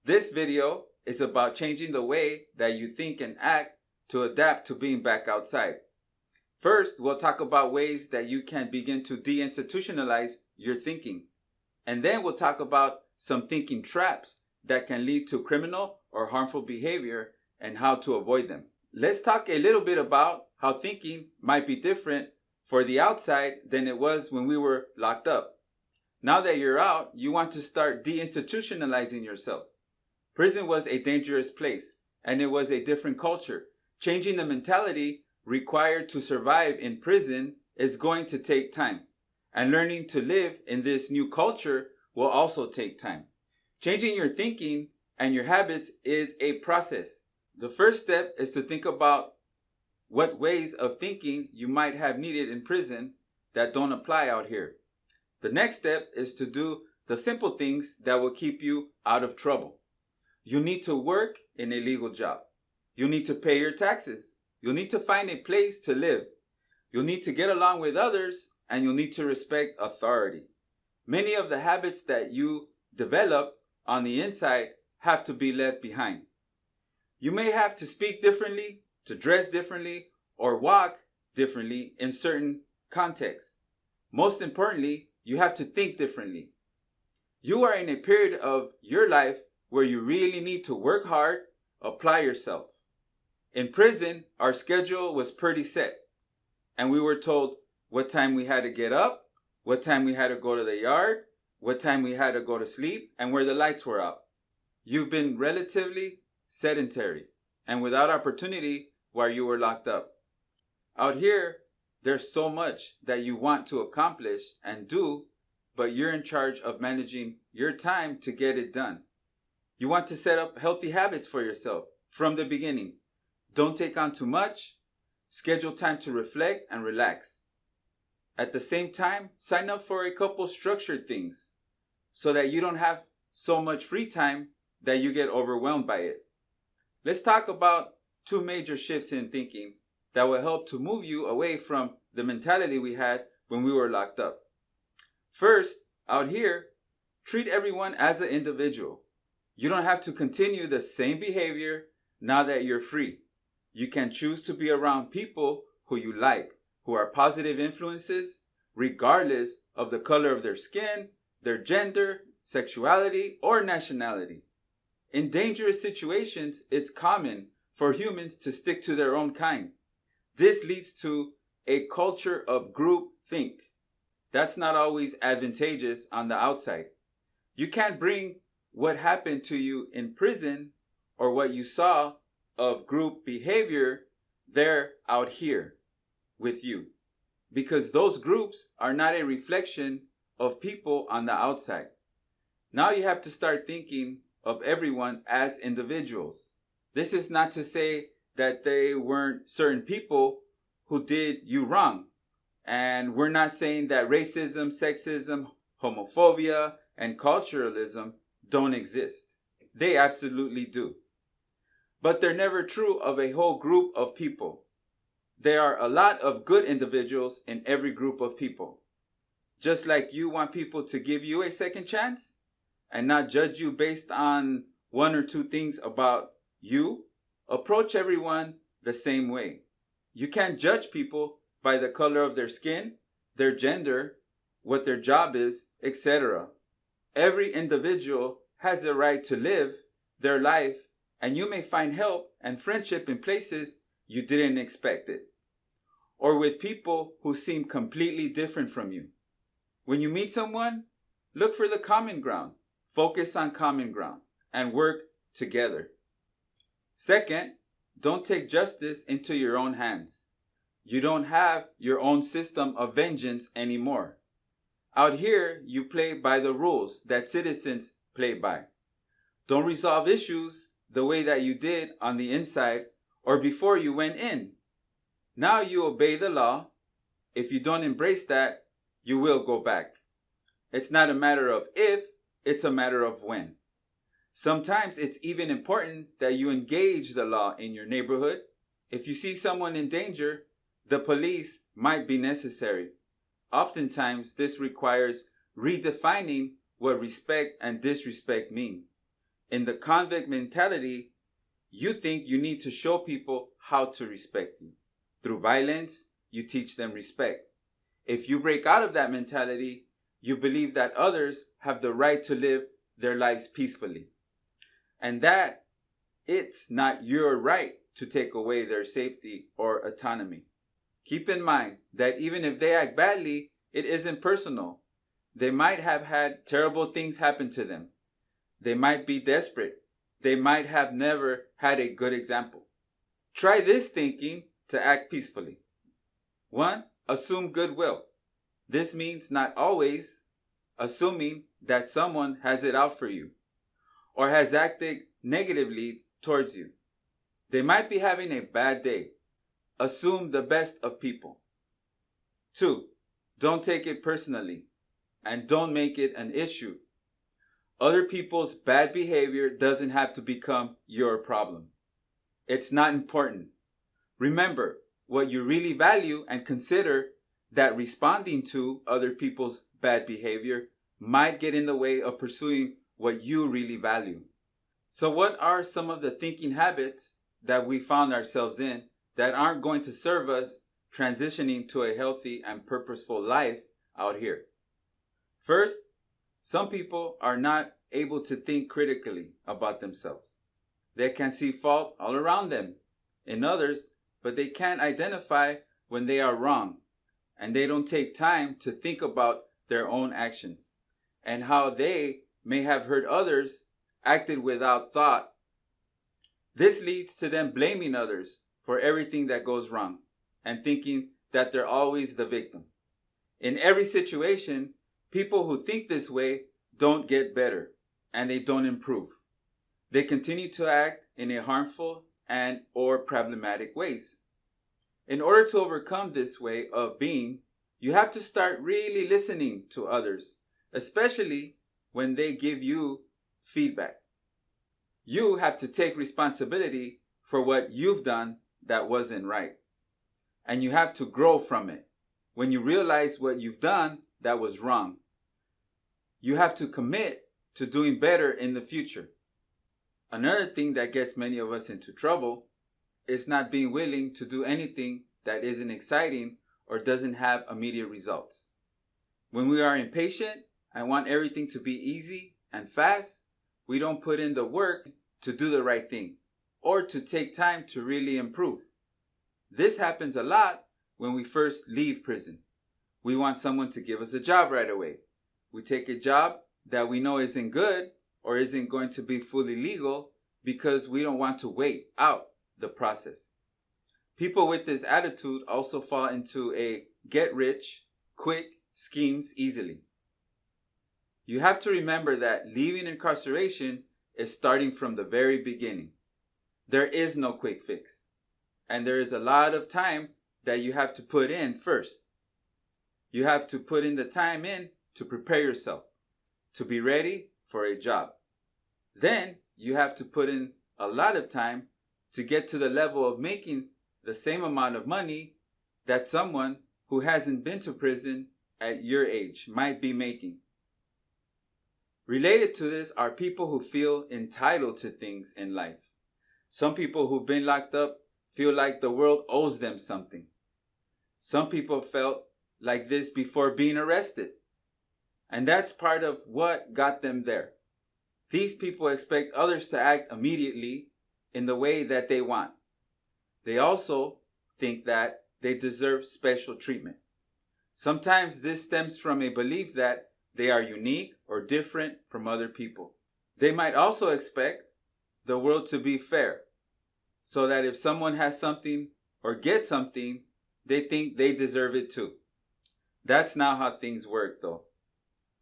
This video is about changing the way that you think and act to adapt to being back outside. First, we'll talk about ways that you can begin to deinstitutionalize your thinking. And then we'll talk about some thinking traps that can lead to criminal or harmful behavior and how to avoid them. Let's talk a little bit about how thinking might be different for the outside than it was when we were locked up. Now that you're out, you want to start deinstitutionalizing yourself. Prison was a dangerous place, and it was a different culture. Changing the mentality required to survive in prison is going to take time. And learning to live in this new culture will also take time. Changing your thinking and your habits is a process. The first step is to think about what ways of thinking you might have needed in prison that don't apply out here. The next step is to do the simple things that will keep you out of trouble. You need to work in a legal job. You'll need to pay your taxes. You'll need to find a place to live. You'll need to get along with others, and you'll need to respect authority. Many of the habits that you develop on the inside have to be left behind. You may have to speak differently, to dress differently, or walk differently in certain contexts. Most importantly, you have to think differently. You are in a period of your life where you really need to work hard, apply yourself. In prison, our schedule was pretty set, and we were told what time we had to get up, what time we had to go to the yard, what time we had to go to sleep, and where the lights were out. You've been relatively sedentary and without opportunity while you were locked up. Out here, there's so much that you want to accomplish and do, but you're in charge of managing your time to get it done. You want to set up healthy habits for yourself from the beginning. Don't take on too much. Schedule time to reflect and relax. At the same time, sign up for a couple structured things so that you don't have so much free time that you get overwhelmed by it. Let's talk about two major shifts in thinking that will help to move you away from the mentality we had when we were locked up. First, out here, treat everyone as an individual. You don't have to continue the same behavior now that you're free. You can choose to be around people who you like, who are positive influences, regardless of the color of their skin, their gender, sexuality, or nationality. In dangerous situations, it's common for humans to stick to their own kind. This leads to a culture of group think. That's not always advantageous on the outside. You can't bring what happened to you in prison or what you saw of group behavior there out here with you, because those groups are not a reflection of people on the outside. Now you have to start thinking of everyone as individuals. This is not to say that they weren't certain people who did you wrong. And we're not saying that racism, sexism, homophobia, and culturalism don't exist. They absolutely do. But they're never true of a whole group of people. There are a lot of good individuals in every group of people. Just like you want people to give you a second chance and not judge you based on one or two things about you, approach everyone the same way. You can't judge people by the color of their skin, their gender, what their job is, etc. Every individual has a right to live their life, and you may find help and friendship in places you didn't expect it, or with people who seem completely different from you. When you meet someone, look for the common ground, focus on common ground, and work together. Second, don't take justice into your own hands. You don't have your own system of vengeance anymore. Out here, you play by the rules that citizens play by. Don't resolve issues the way that you did on the inside or before you went in. Now you obey the law. If you don't embrace that, you will go back. It's not a matter of if, it's a matter of when. Sometimes it's even important that you engage the law in your neighborhood. If you see someone in danger, the police might be necessary. Oftentimes, this requires redefining what respect and disrespect mean. In the convict mentality, you think you need to show people how to respect you. Through violence, you teach them respect. If you break out of that mentality, you believe that others have the right to live their lives peacefully, and that it's not your right to take away their safety or autonomy. Keep in mind that even if they act badly, it isn't personal. They might have had terrible things happen to them. They might be desperate. They might have never had a good example. Try this thinking to act peacefully. 1. Assume goodwill. This means not always assuming that someone has it out for you or has acted negatively towards you. They might be having a bad day. Assume the best of people. 2. Don't take it personally and don't make it an issue. Other people's bad behavior doesn't have to become your problem. It's not important. Remember what you really value and consider that responding to other people's bad behavior might get in the way of pursuing what you really value. So what are some of the thinking habits that we found ourselves in that aren't going to serve us transitioning to a healthy and purposeful life out here? First, some people are not able to think critically about themselves. They can see fault all around them in others, but they can't identify when they are wrong, and they don't take time to think about their own actions and how they may have hurt others, acted without thought. This leads to them blaming others for everything that goes wrong and thinking that they're always the victim. In every situation, people who think this way don't get better and they don't improve. They continue to act in a harmful and or problematic ways. In order to overcome this way of being, you have to start really listening to others, especially when they give you feedback. You have to take responsibility for what you've done that wasn't right. And you have to grow from it. When you realize what you've done that was wrong, you have to commit to doing better in the future. Another thing that gets many of us into trouble is not being willing to do anything that isn't exciting or doesn't have immediate results. When we are impatient and want everything to be easy and fast, we don't put in the work to do the right thing or to take time to really improve. This happens a lot when we first leave prison. We want someone to give us a job right away. We take a job that we know isn't good or isn't going to be fully legal because we don't want to wait out the process. People with this attitude also fall into a get-rich-quick schemes easily. You have to remember that leaving incarceration is starting from the very beginning. There is no quick fix, and there is a lot of time that you have to put in first. You have to put in the time in to prepare yourself, to be ready for a job. Then you have to put in a lot of time to get to the level of making the same amount of money that someone who hasn't been to prison at your age might be making. Related to this are people who feel entitled to things in life. Some people who've been locked up feel like the world owes them something. Some people felt like this before being arrested. And that's part of what got them there. These people expect others to act immediately in the way that they want. They also think that they deserve special treatment. Sometimes this stems from a belief that they are unique or different from other people. They might also expect the world to be fair, so that if someone has something or gets something, they think they deserve it too. That's not how things work, though.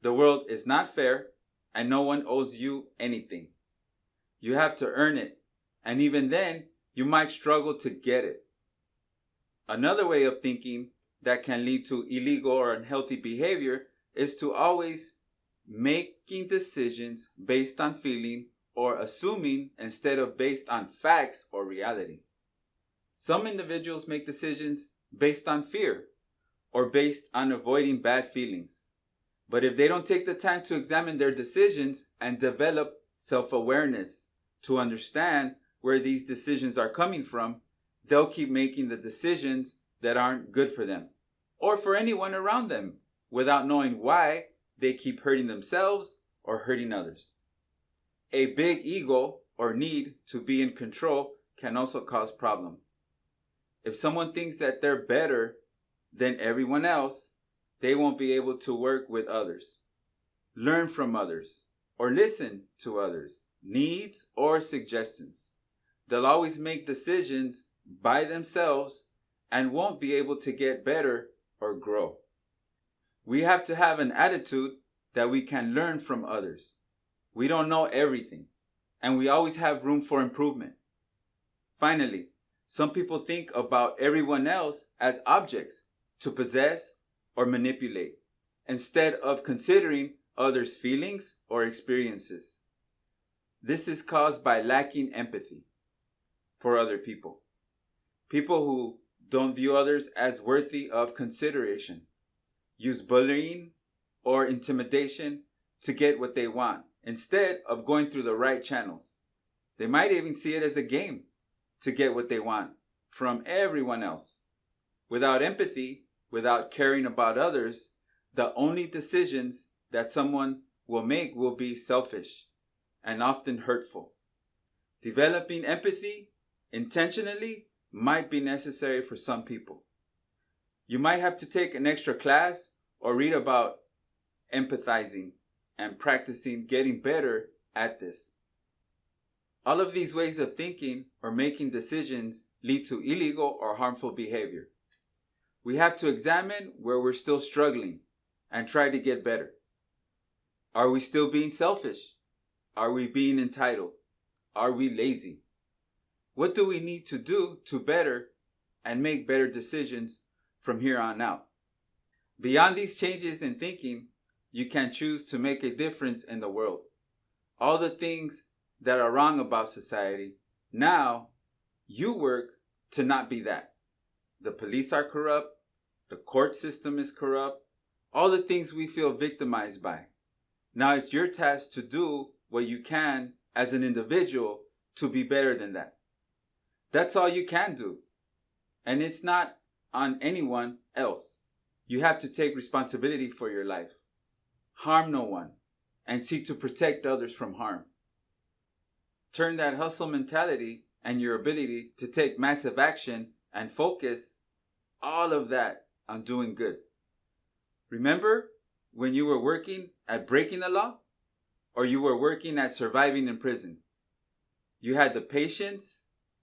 The world is not fair, and no one owes you anything. You have to earn it, and even then, you might struggle to get it. Another way of thinking that can lead to illegal or unhealthy behavior is to always making decisions based on feeling or assuming instead of based on facts or reality. Some individuals make decisions based on fear or based on avoiding bad feelings. But if they don't take the time to examine their decisions and develop self-awareness to understand where these decisions are coming from, they'll keep making the decisions that aren't good for them or for anyone around them without knowing why they keep hurting themselves or hurting others. A big ego or need to be in control can also cause problems. If someone thinks that they're better than everyone else, they won't be able to work with others, learn from others, or listen to others' needs or suggestions. They'll always make decisions by themselves and won't be able to get better or grow. We have to have an attitude that we can learn from others. We don't know everything, and we always have room for improvement. Finally, some people think about everyone else as objects to possess or manipulate, instead of considering others' feelings or experiences. This is caused by lacking empathy for other people. People who don't view others as worthy of consideration use bullying or intimidation to get what they want instead of going through the right channels. They might even see it as a game to get what they want from everyone else. Without empathy, without caring about others, the only decisions that someone will make will be selfish and often hurtful. Developing empathy intentionally might be necessary for some people. You might have to take an extra class or read about empathizing and practicing getting better at this. All of these ways of thinking or making decisions lead to illegal or harmful behavior. We have to examine where we're still struggling and try to get better. Are we still being selfish? Are we being entitled? Are we lazy? What do we need to do to better and make better decisions from here on out? Beyond these changes in thinking, you can choose to make a difference in the world. All the things that are wrong about society, now you work to not be that. The police are corrupt. The court system is corrupt. All the things we feel victimized by. Now it's your task to do what you can as an individual to be better than that. That's all you can do. And it's not on anyone else. You have to take responsibility for your life. Harm no one and seek to protect others from harm. Turn that hustle mentality and your ability to take massive action and focus all of that on doing good. Remember when you were working at breaking the law or you were working at surviving in prison? You had the patience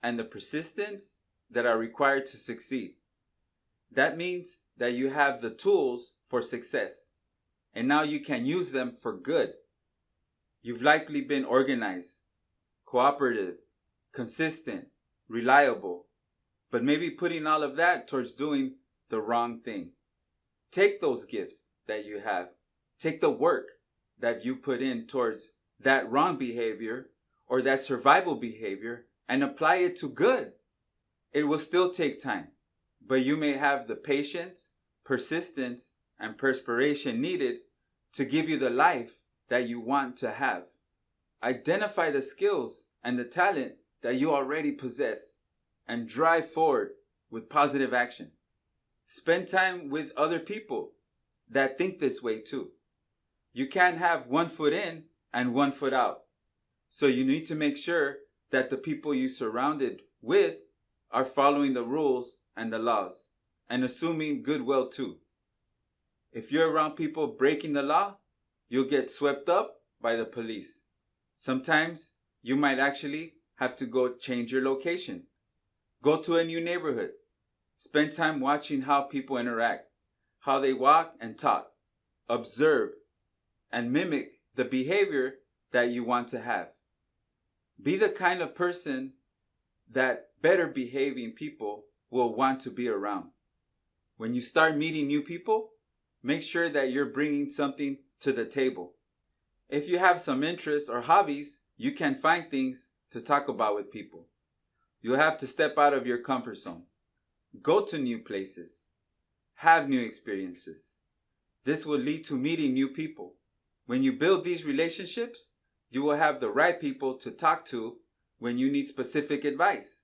and the persistence that are required to succeed. That means that you have the tools for success, and now you can use them for good. You've likely been organized, cooperative, consistent, reliable, but maybe putting all of that towards doing the wrong thing. Take those gifts that you have, take the work that you put in towards that wrong behavior or that survival behavior and apply it to good. It will still take time, but you may have the patience, persistence, and perspiration needed to give you the life that you want to have. Identify the skills and the talent that you already possess and drive forward with positive action. Spend time with other people that think this way too. You can't have one foot in and one foot out. So you need to make sure that the people you surrounded with are following the rules and the laws and assuming goodwill too. If you're around people breaking the law, you'll get swept up by the police. Sometimes you might actually have to go change your location. Go to a new neighborhood. Spend time watching how people interact, how they walk and talk. Observe and mimic the behavior that you want to have. Be the kind of person that better behaving people will want to be around. When you start meeting new people, make sure that you're bringing something to the table. If you have some interests or hobbies, you can find things to talk about with people. You'll have to step out of your comfort zone. Go to new places. Have new experiences. This will lead to meeting new people. When you build these relationships, you will have the right people to talk to when you need specific advice,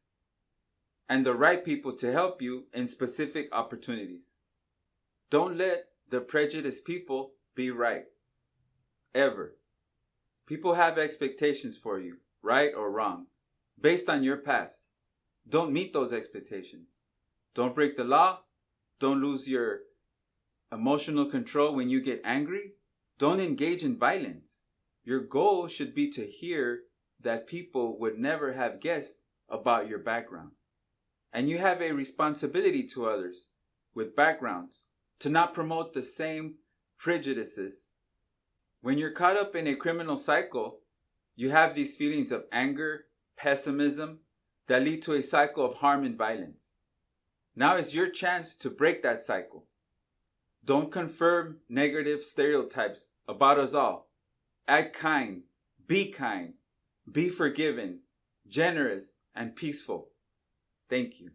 and the right people to help you in specific opportunities. Don't let the prejudiced people be right. Ever. People have expectations for you, right or wrong, based on your past. Don't meet those expectations. Don't break the law. Don't lose your emotional control when you get angry. Don't engage in violence. Your goal should be to hear that people would never have guessed about your background. And you have a responsibility to others with backgrounds to not promote the same prejudices. When you're caught up in a criminal cycle, you have these feelings of anger, pessimism, that lead to a cycle of harm and violence. Now is your chance to break that cycle. Don't confirm negative stereotypes about us all. Act kind, be forgiving, generous, and peaceful. Thank you.